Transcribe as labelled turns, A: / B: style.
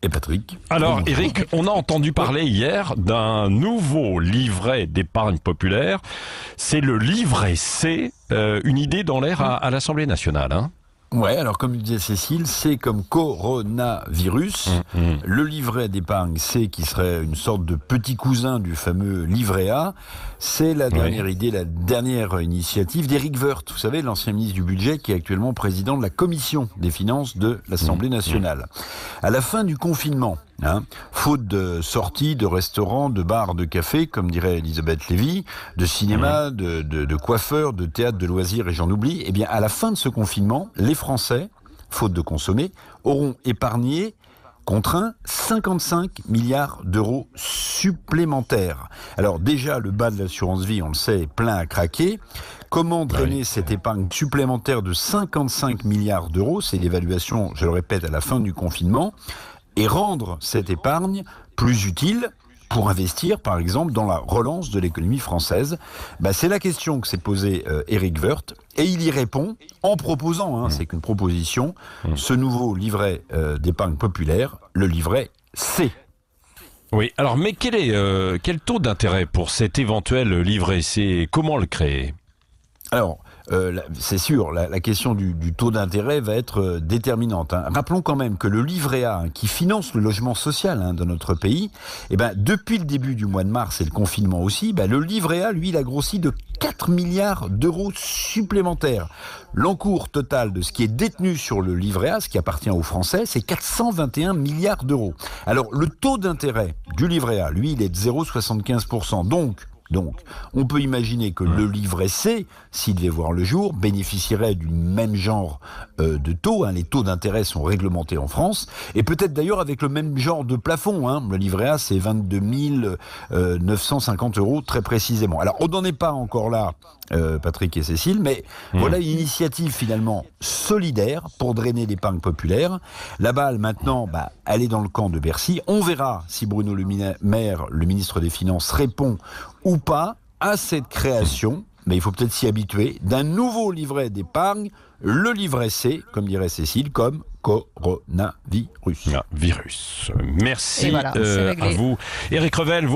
A: Et Patrick.
B: Alors,
A: Bonjour.
B: Eric, on a entendu parler hier d'un nouveau livret d'épargne populaire. C'est le livret C, une idée dans l'air à l'Assemblée nationale. Hein.
A: Ouais, alors comme disait Cécile, c'est comme coronavirus. Le livret d'épargne C, qui serait une sorte de petit cousin du fameux livret A, c'est la dernière idée, la dernière initiative d'Éric Woerth, vous savez, l'ancien ministre du Budget, qui est actuellement président de la Commission des finances de l'Assemblée nationale. À la fin du confinement, faute de sorties, de restaurants, de bars, de cafés, comme dirait Elisabeth Lévy, de cinéma, de coiffeurs, de théâtre, de loisirs, et j'en oublie, eh bien, à la fin de ce confinement, les Français, faute de consommer, auront épargné, contraint, 55 milliards d'euros supplémentaires. Alors déjà, le bas de l'assurance vie, on le sait, est plein à craquer. Comment drainer cette épargne supplémentaire de 55 milliards d'euros, c'est l'évaluation, je le répète, à la fin du confinement, et rendre cette épargne plus utile pour investir, par exemple, dans la relance de l'économie française. C'est la question que s'est posée Éric Woerth, et il y répond en proposant, c'est qu'une proposition, ce nouveau livret d'épargne populaire, le livret C.
B: Oui, alors, mais quel taux d'intérêt pour cet éventuel livret C et comment le créer ?
A: Alors, c'est sûr, la question du taux d'intérêt va être déterminante. Rappelons quand même que le livret A, qui finance le logement social dans notre pays, depuis le début du mois de mars et le confinement aussi, le livret A, lui, il a grossi de 4 milliards d'euros supplémentaires. L'encours total de ce qui est détenu sur le livret A, ce qui appartient aux Français, c'est 421 milliards d'euros. Alors, le taux d'intérêt du livret A, lui, il est de 0,75%. Donc, on peut imaginer que le livret C, s'il devait voir le jour, bénéficierait du même genre de taux. Les taux d'intérêt sont réglementés en France, et peut-être d'ailleurs avec le même genre de plafond. Le livret A, c'est 22 950 euros très précisément. Alors, on n'en est pas encore là, Patrick et Cécile, mais voilà une initiative finalement solidaire pour drainer l'épargne populaire. La balle, maintenant, elle est dans le camp de Bercy. On verra si Bruno Le Maire, le ministre des Finances, répond ou pas à cette création, mais il faut peut-être s'y habituer, d'un nouveau livret d'épargne, le livret C, comme dirait Cécile, comme coronavirus.
B: Virus. Merci
C: voilà,
B: à vous. Éric Revel.